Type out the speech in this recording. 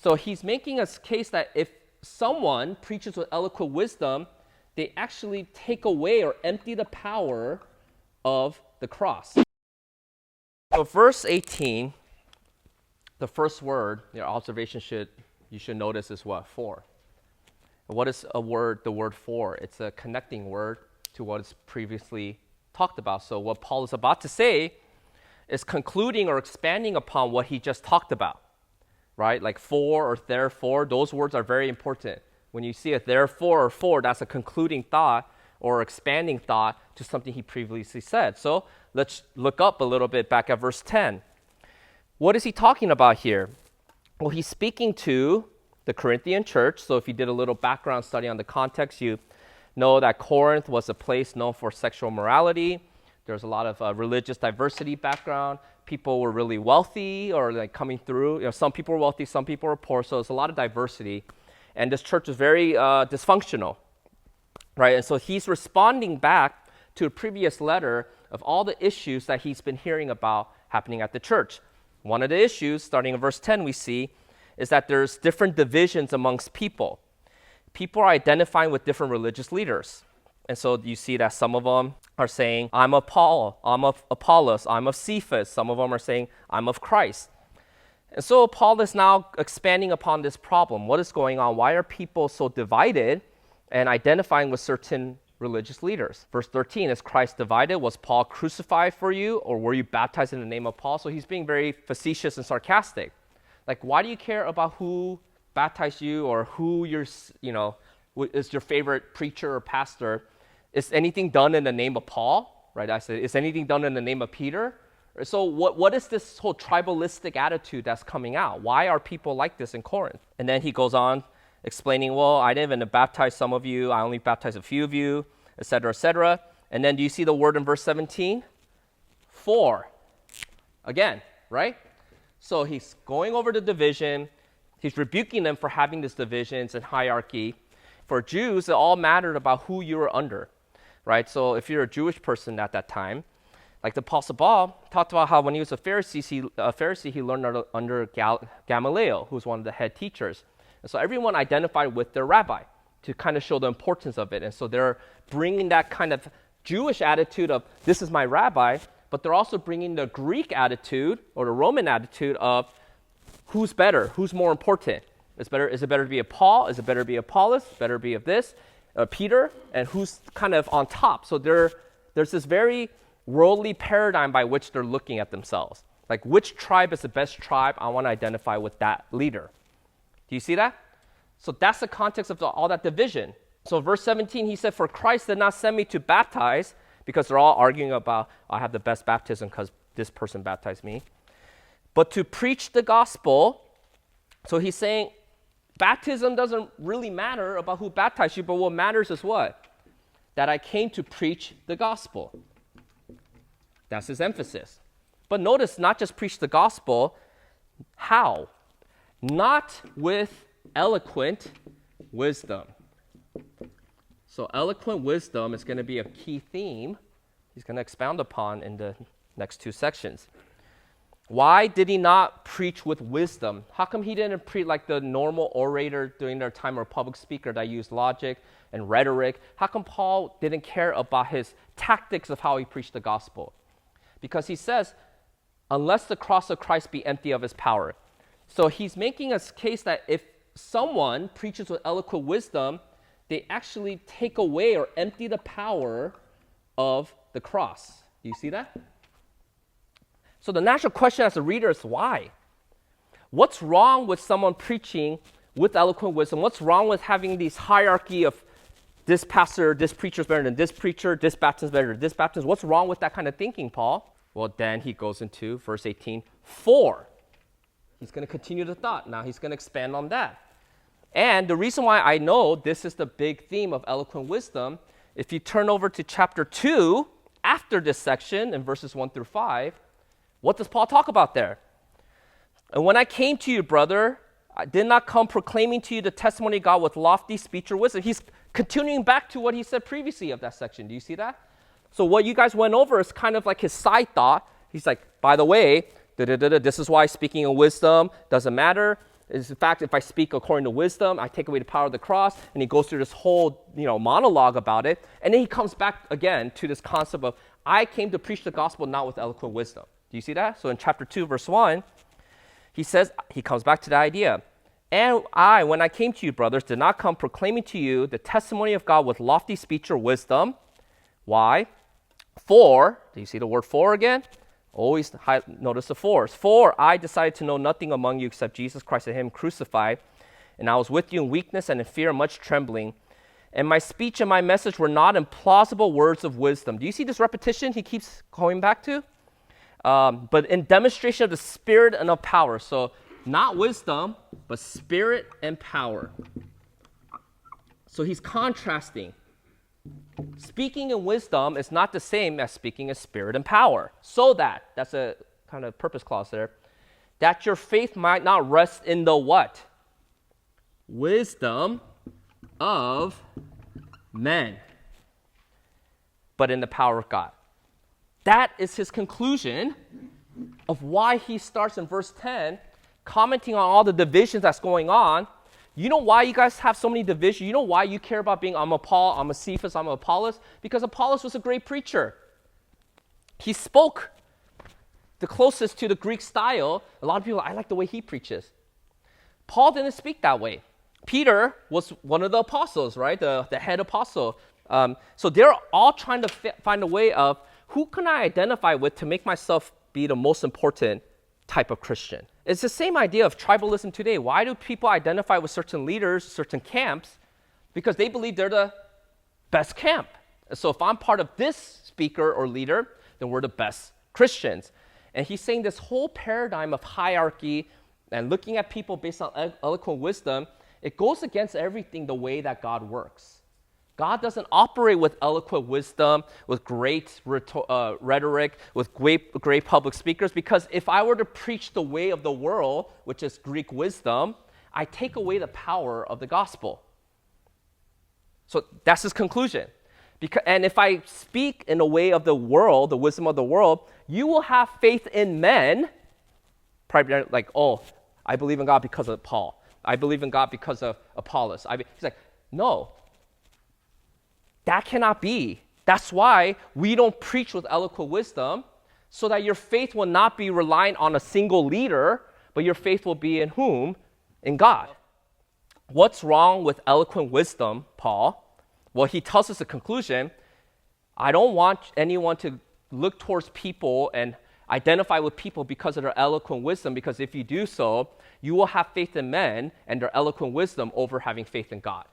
So he's making a case that if someone preaches with eloquent wisdom, they actually take away or empty the power of the cross. So verse 18, the first word, your observation you should notice is what? For. What is the word for? It's a connecting word to what is previously talked about. So what Paul is about to say is concluding or expanding upon what he just talked about, right? Like for or therefore, those words are very important. When you see a therefore or for, that's a concluding thought or expanding thought to something he previously said. So let's look up a little bit back at verse 10. What is he talking about here? Well, he's speaking to the Corinthian church. So if you did a little background study on the context, you know that Corinth was a place known for sexual morality. There's a lot of religious diversity background. People were really wealthy or like coming through. You know, some people were wealthy, some people were poor. So there's a lot of diversity. And this church was very dysfunctional, right? And so he's responding back to a previous letter of all the issues that he's been hearing about happening at the church. One of the issues, starting in verse 10, we see is that there's different divisions amongst people. People are identifying with different religious leaders. And so you see that some of them are saying, I'm of Paul, I'm of Apollos, I'm of Cephas. Some of them are saying, I'm of Christ. And so Paul is now expanding upon this problem. What is going on? Why are people so divided and identifying with certain religious leaders? Verse 13, is Christ divided? Was Paul crucified for you, or were you baptized in the name of Paul? So he's being very facetious and sarcastic. Like, why do you care about who baptized you or who is your favorite preacher or pastor? Is anything done in the name of Paul? Right? I said, is anything done in the name of Peter? So what is this whole tribalistic attitude that's coming out? Why are people like this in Corinth? And then he goes on explaining, well, I didn't even baptize some of you. I only baptized a few of you, etc., etc. And then do you see the word in verse 17? For. Again, right? So he's going over the division. He's rebuking them for having these divisions and hierarchy. For Jews, it all mattered about who you were under, right? So if you're a Jewish person at that time, like the Apostle Paul talked about how when he was a Pharisee, he learned under Gamaliel, who was one of the head teachers. And so everyone identified with their rabbi to kind of show the importance of it. And so they're bringing that kind of Jewish attitude of, this is my rabbi, but they're also bringing the Greek attitude or the Roman attitude of who's better, who's more important. Is it better to be a Paul? Is it better to be Apollos? Better to be of this, Peter? And who's kind of on top? So there's this very worldly paradigm by which they're looking at themselves. Like, which tribe is the best tribe? I want to identify with that leader. Do you see that? So that's the context of all that division. So verse 17, he said, for Christ did not send me to baptize, because they're all arguing about, I have the best baptism because this person baptized me, but to preach the gospel. So he's saying, baptism doesn't really matter about who baptized you, but what matters is what? That I came to preach the gospel. That's his emphasis. But notice, not just preach the gospel. How? Not with eloquent wisdom. So eloquent wisdom is going to be a key theme he's going to expound upon in the next two sections. Why did he not preach with wisdom? How come he didn't preach like the normal orator during their time or public speaker that used logic and rhetoric? How come Paul didn't care about his tactics of how he preached the gospel? Because he says, unless the cross of Christ be empty of its power. So he's making a case that if someone preaches with eloquent wisdom, they actually take away or empty the power of the cross. Do you see that? So the natural question as a reader is why? What's wrong with someone preaching with eloquent wisdom? What's wrong with having these hierarchy of this pastor, this preacher is better than this preacher, this Baptist is better than this Baptist? What's wrong with that kind of thinking, Paul? Well, then he goes into verse 18, for. He's going to continue the thought. Now he's going to expand on that. And the reason why I know this is the big theme of eloquent wisdom, if you turn over to chapter 2, after this section, in verses 1 through 5, what does Paul talk about there? And when I came to you, brother, I did not come proclaiming to you the testimony of God with lofty speech or wisdom. He's continuing back to what he said previously of that section. Do you see that? So what you guys went over is kind of like his side thought. He's like, by the way, this is why speaking of wisdom doesn't matter. In fact, if I speak according to wisdom, I take away the power of the cross. And he goes through this whole, monologue about it. And then he comes back again to this concept of, I came to preach the gospel not with eloquent wisdom. Do you see that? So in chapter 2, verse 1, he comes back to the idea. And I, when I came to you, brothers, did not come proclaiming to you the testimony of God with lofty speech or wisdom. Why? For, do you see the word for again? Always notice the for. For I decided to know nothing among you except Jesus Christ and him crucified. And I was with you in weakness and in fear and much trembling. And my speech and my message were not in plausible words of wisdom. Do you see this repetition he keeps going back to? But in demonstration of the Spirit and of power. So not wisdom, but Spirit and power. So he's contrasting. Speaking in wisdom is not the same as speaking in spirit and power. So that's a kind of purpose clause there, that your faith might not rest in the what? Wisdom of men, but in the power of God. That is his conclusion of why he starts in verse 10, commenting on all the divisions that's going on. You know why you guys have so many divisions? You know why you care about being, I'm a Paul, I'm a Cephas, I'm a Apollos? Because Apollos was a great preacher. He spoke the closest to the Greek style. A lot of people, I like the way he preaches. Paul didn't speak that way. Peter was one of the apostles, right? The head apostle. So they're all trying to find a way of, who can I identify with to make myself be the most important type of Christian? It's the same idea of tribalism today. Why do people identify with certain leaders, certain camps? Because they believe they're the best camp. So if I'm part of this speaker or leader, then we're the best Christians. And he's saying this whole paradigm of hierarchy and looking at people based on eloquent wisdom, it goes against everything the way that God works. God doesn't operate with eloquent wisdom, with great rhetoric, with great public speakers, because if I were to preach the way of the world, which is Greek wisdom, I take away the power of the gospel. So that's his conclusion. And if I speak in the way of the world, the wisdom of the world, you will have faith in men, probably like, oh, I believe in God because of Paul. I believe in God because of Apollos. He's like, no. That cannot be. That's why we don't preach with eloquent wisdom, so that your faith will not be reliant on a single leader, but your faith will be in whom? In God. What's wrong with eloquent wisdom, Paul? Well, he tells us a conclusion. I don't want anyone to look towards people and identify with people because of their eloquent wisdom, because if you do so, you will have faith in men and their eloquent wisdom over having faith in God.